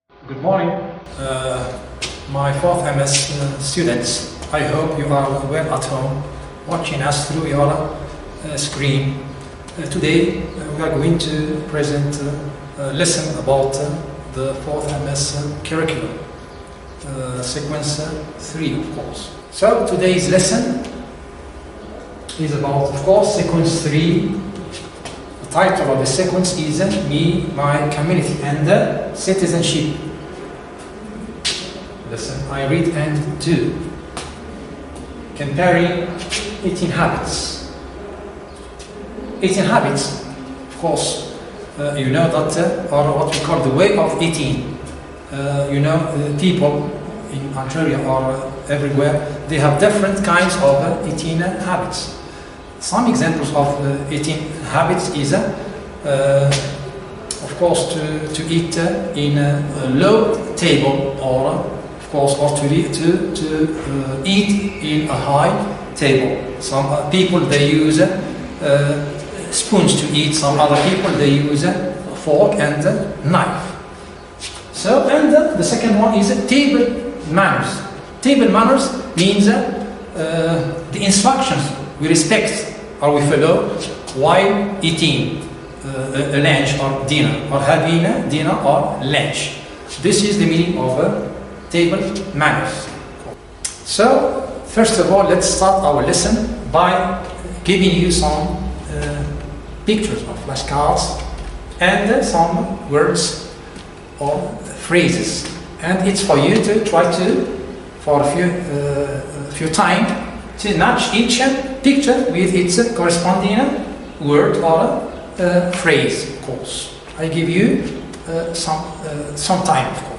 Good morning, my fourth MS students. I hope you are well at home, watching us through your screen. Today we are going to present a lesson about the fourth MS curriculum, sequence 3, of course. So today's lesson is about, of course, sequence 3. The title of the sequence is Me, My Community and Citizenship. Listen, I read and do. Comparing eating habits. Eating habits, of course, you know that, or what we call the way of eating. People in Ontario or everywhere, they have different kinds of eating habits. Some examples of eating habits is, of course, to eat in a low table, or of course, or to eat in a high table. Some people they use spoons to eat. Some other people they use a fork and knife. So, and the second one is table manners. Table manners means the instructions we respect or we follow while eating a lunch or dinner, or having a dinner or lunch. This is the meaning of table manners. So, first of all, let's start our lesson by giving you some pictures of flashcards and some words or phrases. And it's for you to try to, for a few time, to match each picture with its corresponding word or phrase, of course. I give you some time, of course.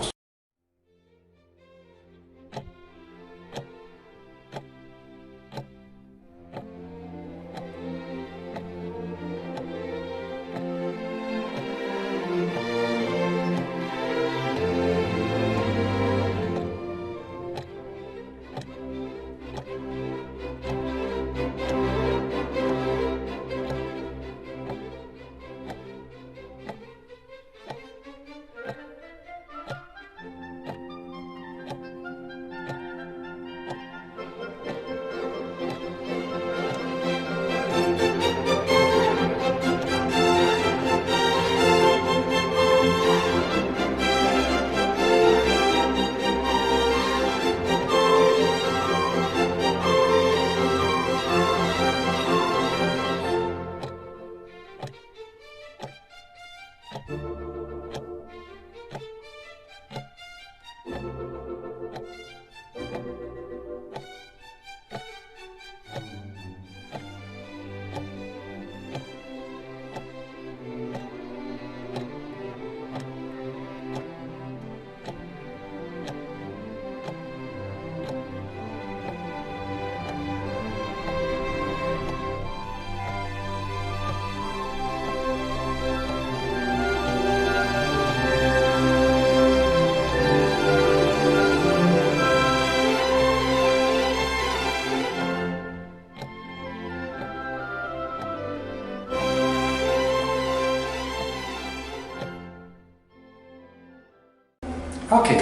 Okay,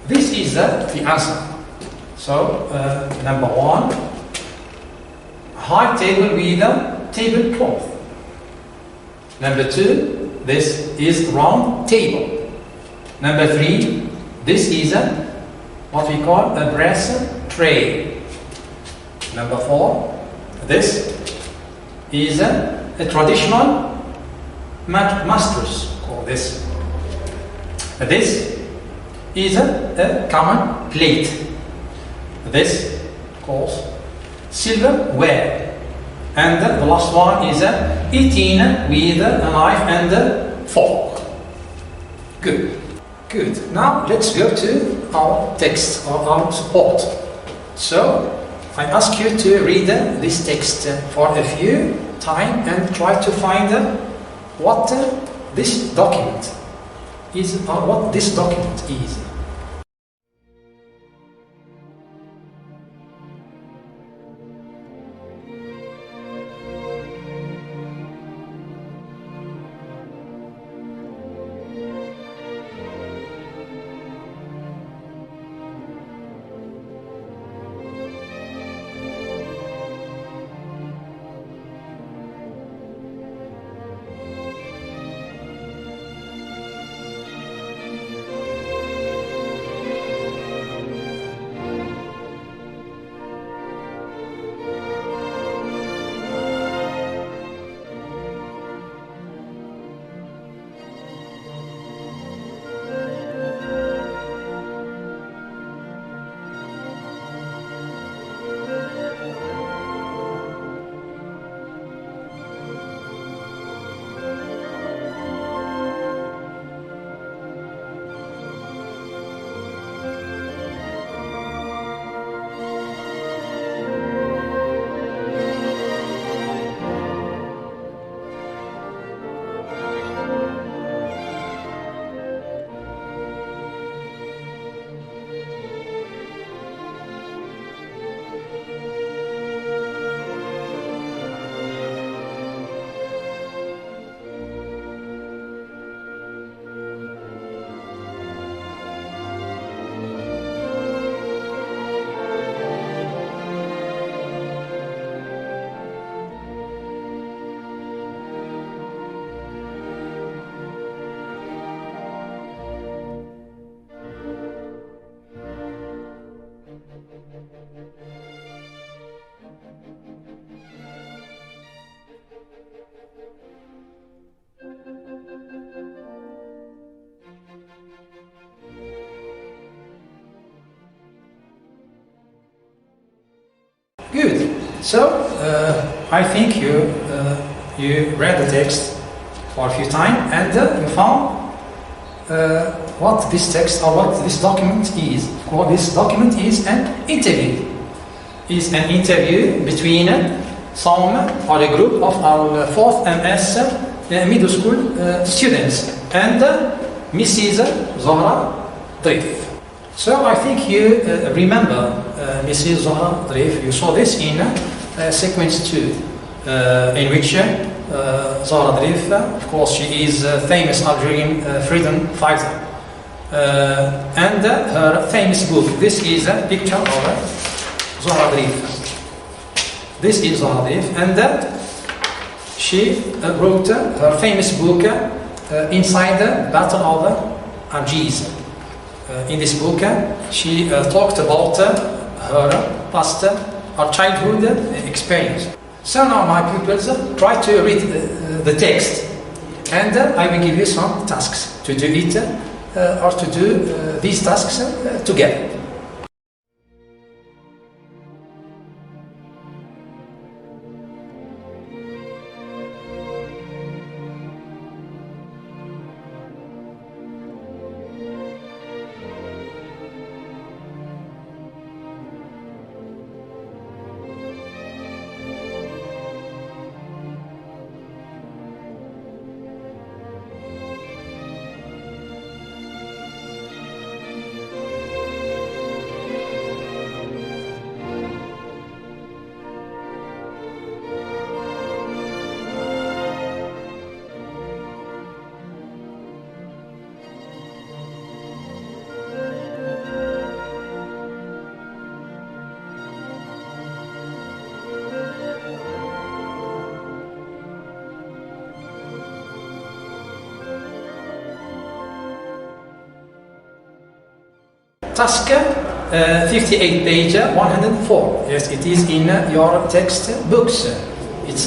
this is the answer. So, number 1, high table with a tablecloth. Number 2, this is round table. Number 3, this is what we call a brass tray. Number 4, this is a traditional masters, call this. This is a common plate. This calls silverware. And the last one is eating with a knife and a fork. Good. Good. Now let's go to our text or our support. So I ask you to read this text for a few time and try to find what this document is, or what this document is. Good. So I think you read the text for a few times and you found what this text or what this document is. Well, this document is an interview. Is an interview between some or a group of our 4th MS middle school students and Mrs. Zohra Drif. So I think you remember Mrs. Zohra Drif. You saw this in sequence 2, in which Zohra Drif, of course, she is a famous Algerian freedom fighter. And her famous book, this is a picture of Zohra Drif. This is Zohra Drif, and she wrote her famous book Inside the Battle of Algiers. In this book, she talked about her past, her childhood experience. So now, my pupils, try to read the text, and I will give you some tasks to do it or to do these tasks together. Task 58, page 104. Yes, it is in your textbooks.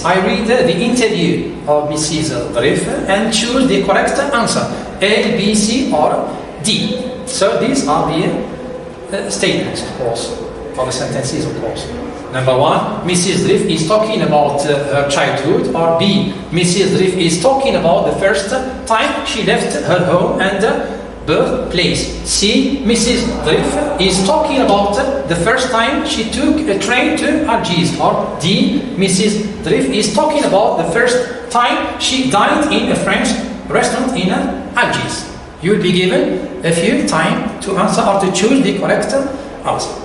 I read the interview of Mrs. Drif and choose the correct answer, A, B, C or D. So these are the statements, of course, for the sentences, of course. Number 1, Mrs. Drif is talking about her childhood, or B, Mrs. Drif is talking about the first time she left her home and birthplace. C, Mrs. Drif is talking about the first time she took a train to Algiers. Or D, Mrs. Drif is talking about the first time she dined in a French restaurant in Algiers. You will be given a few time to answer or to choose the correct answer.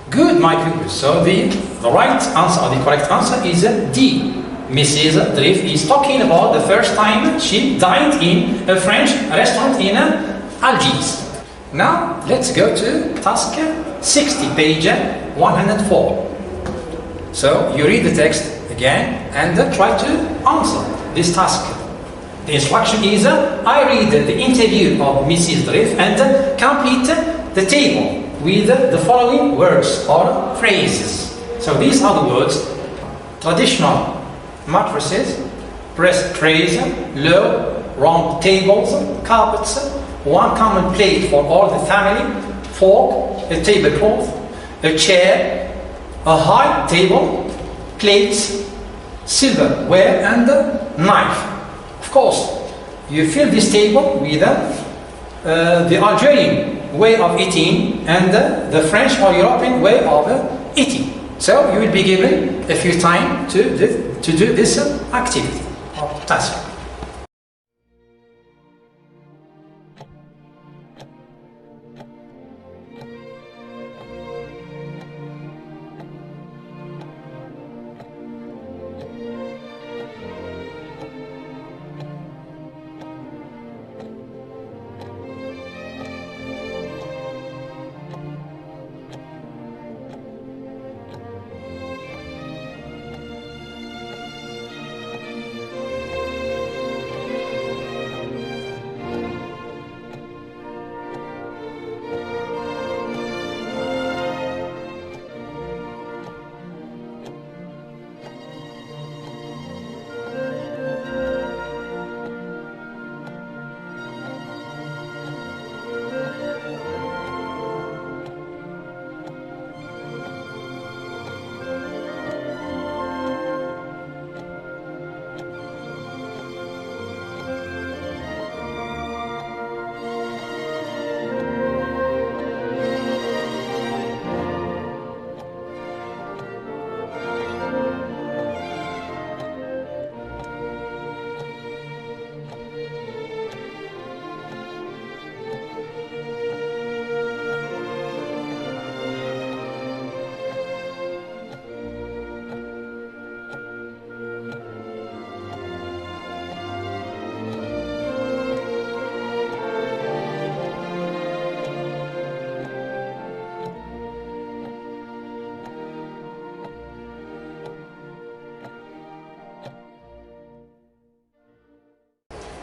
Good, my pupils. So the right answer or the correct answer is D. Mrs. Drif is talking about the first time she dined in a French restaurant in Algiers. Now let's go to task 60, page 104. So you read the text again and try to answer this task. The instruction is, I read the interview of Mrs. Drift and complete the table with the following words or phrases. So these are the words: traditional mattresses, breast trays, low round tables, carpets, one common plate for all the family, fork, a tablecloth, a chair, a high table, plates, silverware and knife. Of course, you fill this table with the Algerian way of eating and the French or European way of eating. So you will be given a few time to do this activity or task.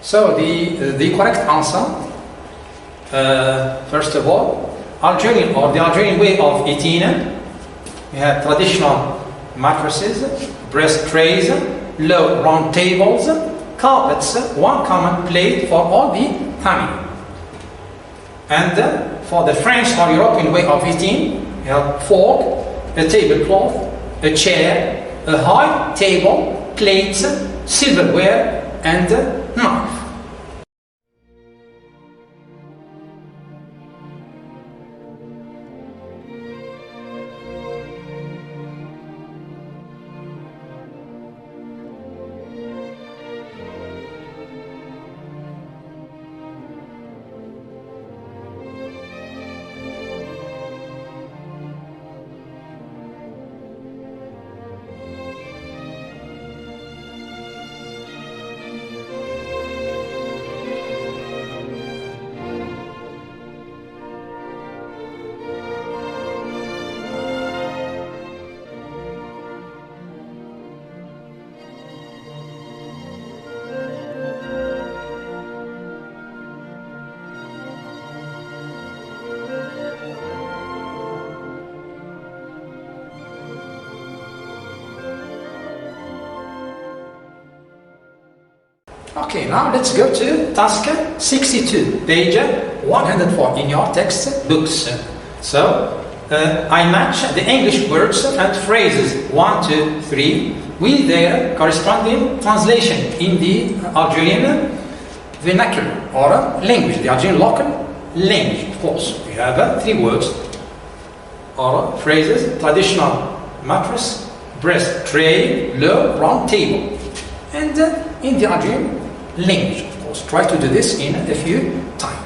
So the correct answer, first of all, Algerian or the Algerian way of eating. We have traditional mattresses, breast trays, low round tables, carpets, one common plate for all the family. And for the French or European way of eating, we have fork, a tablecloth, a chair, a high table, plates, silverware, and knife. Okay, now let's go to task 62, page 104 in your textbooks. So, I match the English words and phrases 1, 2, 3 with their corresponding translation in the Algerian vernacular or language, the Algerian local language. Of course, we have 3 words or phrases: traditional mattress, breast tray, low round table. And in the Algerian language, of course, try to do this in a few times.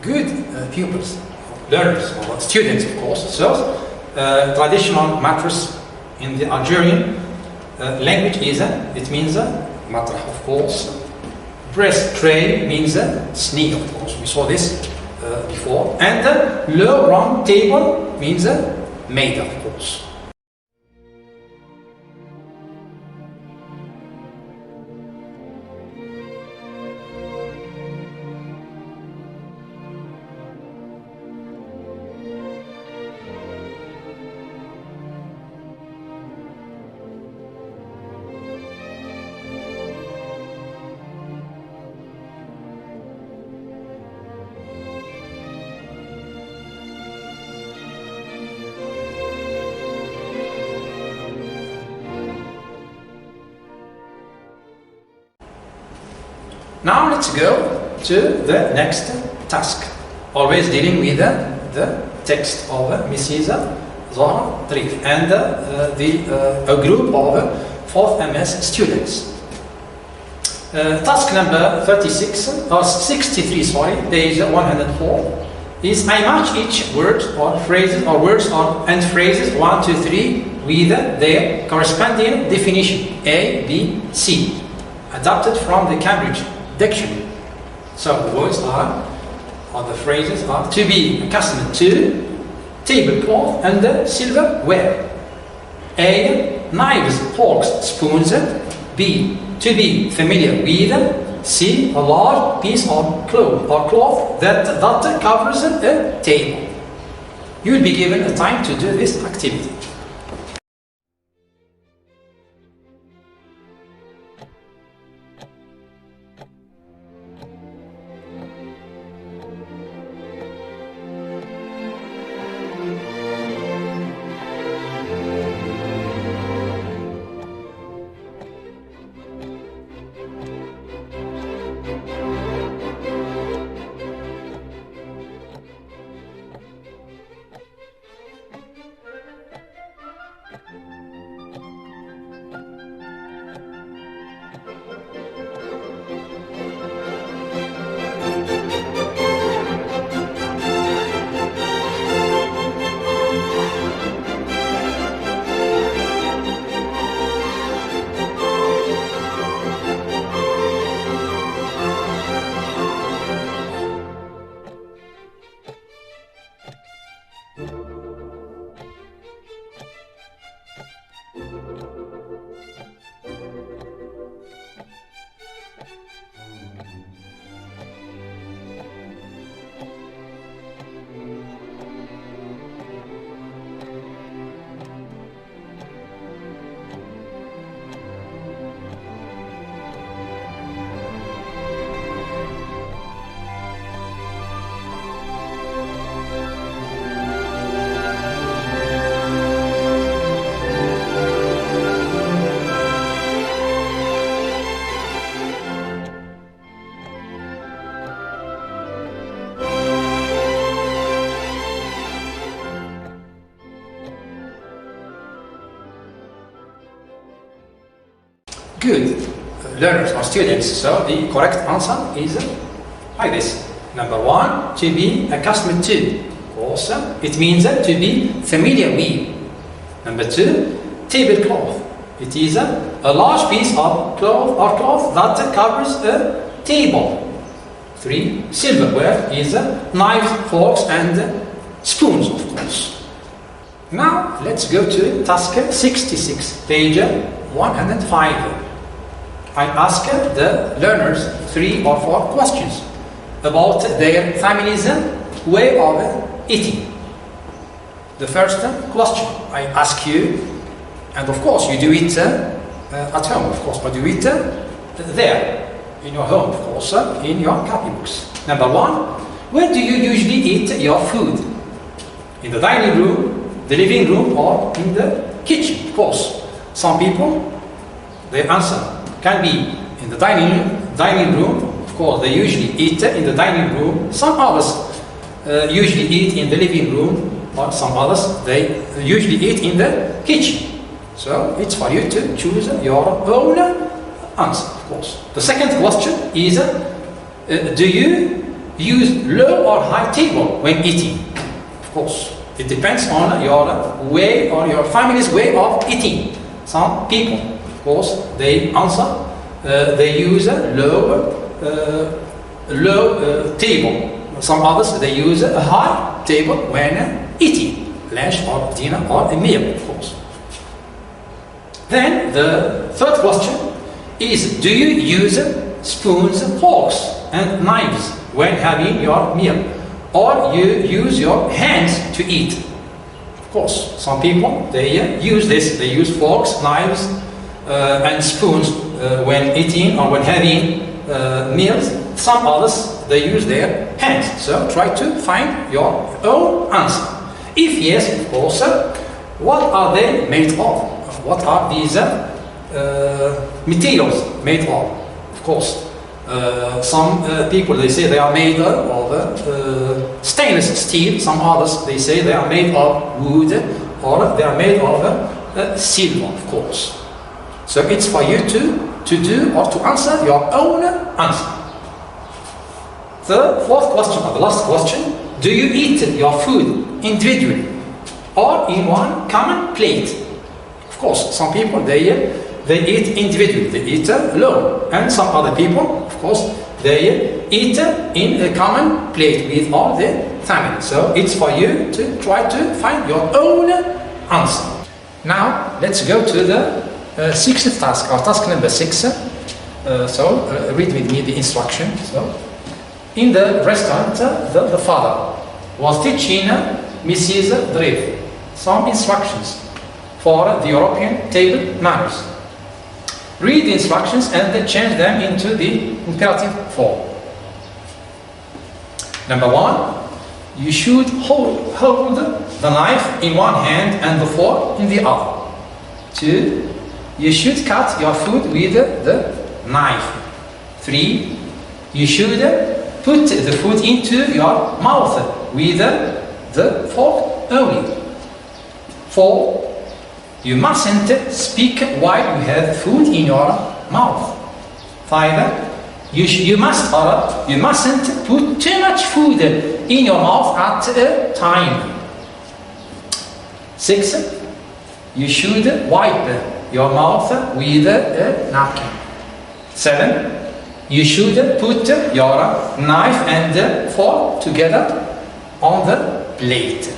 good pupils, learners, or students, of course. So, traditional mattress in the Algerian language is it means matrah, of course. Breast tray means sneak, of course. We saw this before. And le round table means made, of course. Now let's go to the next task, always dealing with the text of Mrs. Zahra Trif and a group of 4th MS students. Task number 36, or 63, sorry, page 104, is I match each word or phrases or words and phrases 1, 2, 3 with their corresponding definition A, B, C, adapted from the Cambridge Dictionary. So the words are, or the phrases are, to be accustomed to tablecloth and silverware. A, knives, forks, spoons. B, to be familiar with. C, a large piece of cloth that covers a table. You will be given a time to do this activity. Good learners or students, so the correct answer is like this. Number 1, to be accustomed to. Also, it means to be familiar with. Number 2, tablecloth. It is a large piece of cloth that covers a table. 3, silverware is knives, forks and spoons, of course. Now, let's go to task 66, page 105. I ask the learners 3 or 4 questions about their family's way of eating. The first question I ask you, and of course you do it at home, of course, but you eat there, in your home, of course, in your copybooks. Number 1, where do you usually eat your food? In the dining room, the living room, or in the kitchen? Of course, some people, their answer can be in the dining room. Of course, they usually eat in the dining room. Some others usually eat in the living room, or some others they usually eat in the kitchen. So it's for you to choose your own answer, of course. The second question is, do you use low or high table when eating? Of course, it depends on your way or your family's way of eating. Some people, of course, they answer, they use a low table. Some others, they use a high table when eating lunch or dinner or a meal, of course. Then the third question is, do you use spoons, forks and knives when having your meal, or you use your hands to eat? Of course, some people, they use this, they use forks, knives and spoons when eating or when having meals. Some others, they use their hands. So try to find your own answer. If yes, of course, what are they made of? What are these materials made of? Of course, some people, they say they are made of stainless steel. Some others, they say they are made of wood, or they are made of silver, of course. So it's for you to do or to answer your own answer. The fourth question, or the last question, do you eat your food individually or in one common plate? Of course, some people, they eat individually, they eat alone. And some other people, of course, they eat in a common plate with all the family. So it's for you to try to find your own answer. Now, let's go to the sixth task, or task number 6. Read with me the instruction. So, in the restaurant, the father was teaching Mrs. Dreve some instructions for the European table manners. Read the instructions and then change them into the imperative form. Number 1, you should hold the knife in one hand and the fork in the other. 2, you should cut your food with the knife. 3, you should put the food into your mouth with the fork only. 4, you mustn't speak while you have food in your mouth. 5, you mustn't put too much food in your mouth at a time. 6, you should wipe your mouth with a napkin. 7, you should put your knife and fork together on the plate.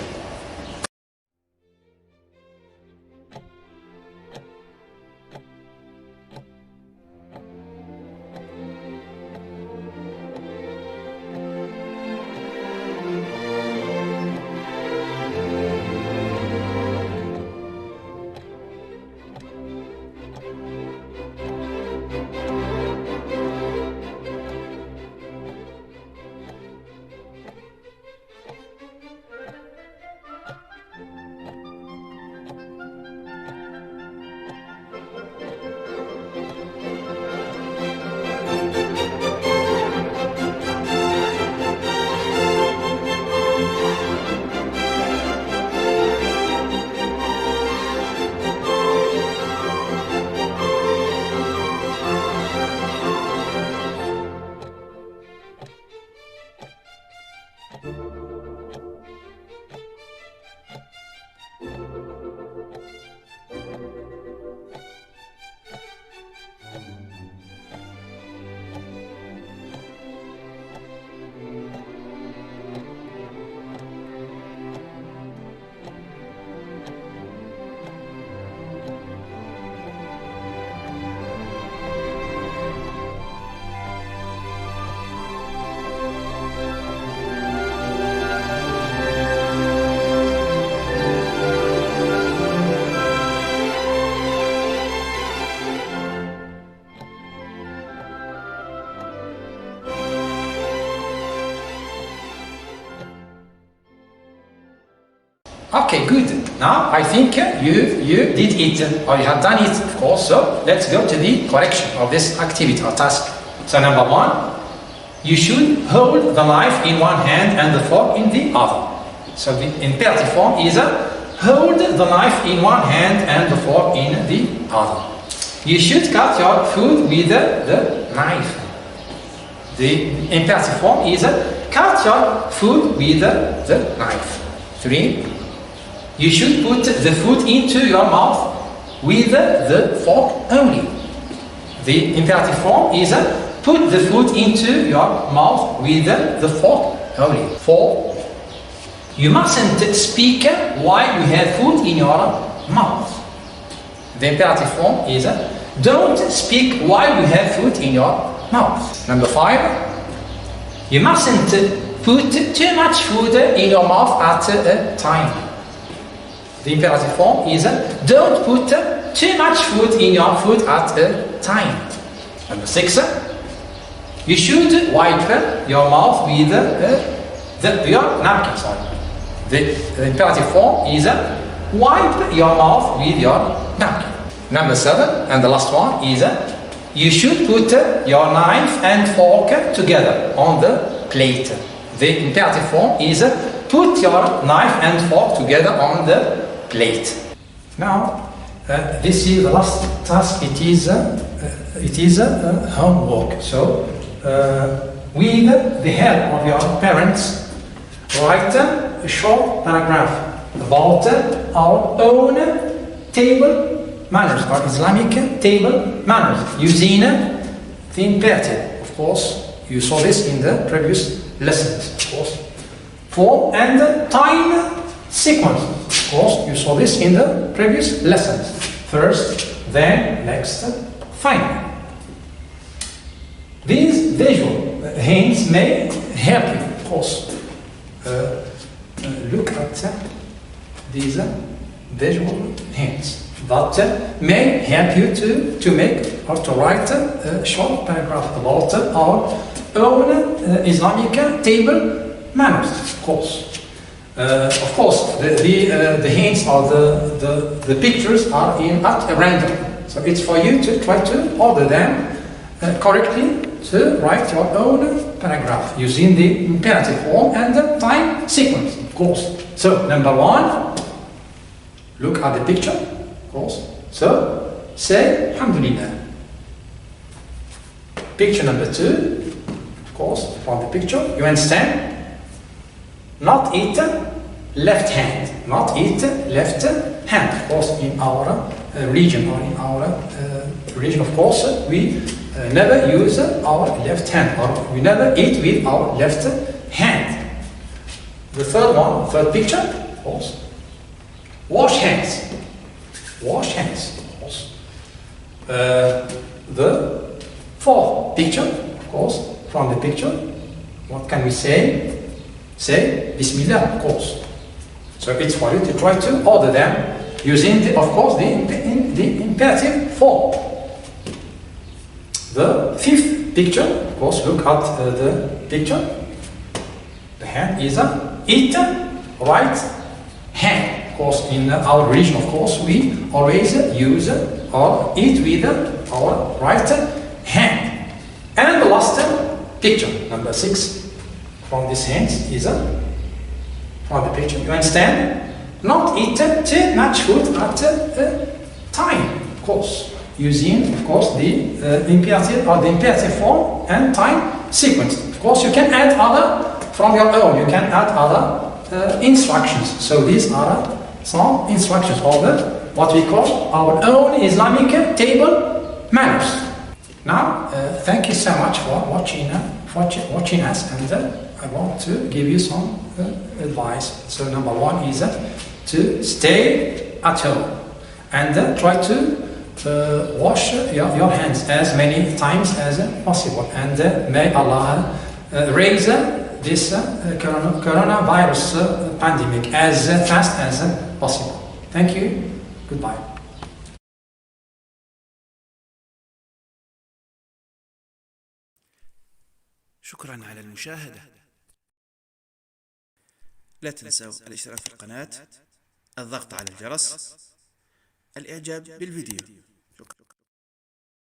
Okay, good. Now I think you did it, or you have done it, of course. So let's go to the correction of this activity or task. So number 1, you should hold the knife in one hand and the fork in the other. So the imperative form is hold the knife in one hand and the fork in the other. You should cut your food with the knife. The imperative form is cut your food with the knife. 3. You should put the food into your mouth with the fork only. The imperative form is put the food into your mouth with the fork only. 4. You mustn't speak while you have food in your mouth. The imperative form is don't speak while you have food in your mouth. Number 5. You mustn't put too much food in your mouth at a time. The imperative form is don't put too much food in your food at a time. Number 6. You should wipe your mouth with your napkin. Sorry. The imperative form is wipe your mouth with your napkin. Number 7, and the last one is you should put your knife and fork together on the plate. The imperative form is put your knife and fork together on the plate. Now, this is the last task. It is homework. So, with the help of your parents, write a short paragraph about our own table manners, or Islamic table manners, using the imperative. Of course, you saw this in the previous lessons. Of course, form and time sequence. Of course, you saw this in the previous lessons. First, then, next, finally. These visual hints may help you. Of course, look at these visual hints that may help you to make or to write a short paragraph about our own Islamic table manners. Of course, the hints or the pictures are at random, so it's for you to try to order them correctly to write your own paragraph using the imperative form and the time sequence. Of course. So number 1, look at the picture. Of course. So say Alhamdulillah. Picture number 2. Of course, from the picture you understand. Not eat left hand. Not eat left hand. Of course, in our region or in our region, of course, we never use our left hand, or we never eat with our left hand. The third picture, of course. Wash hands. Wash hands, of course. The fourth picture, of course, from the picture, what can we say? Say Bismillah, of course. So it's for you to try to order them using, of course, the imperative form. The fifth picture, of course, look at the picture. The hand is eat right hand. Of course, in our region, of course, we always use or eat with our right hand. And the last picture, number 6, from this hand is from the picture. You understand? Not eat too much food at a time, of course, using, of course, the imperative or the imperative form and time sequence. Of course, you can add other from your own. You can add other instructions. So these are some instructions of what we call our own Islamic table manners. Now, thank you so much for watching us, and I want to give you some advice. So number 1 is to stay at home and try to wash your hands as many times as possible, and may Allah raise this coronavirus pandemic as fast as possible. Thank you. Goodbye. شكرا على المشاهدة. لا تنسوا الاشتراك في القناة، الضغط على الجرس، الإعجاب بالفيديو.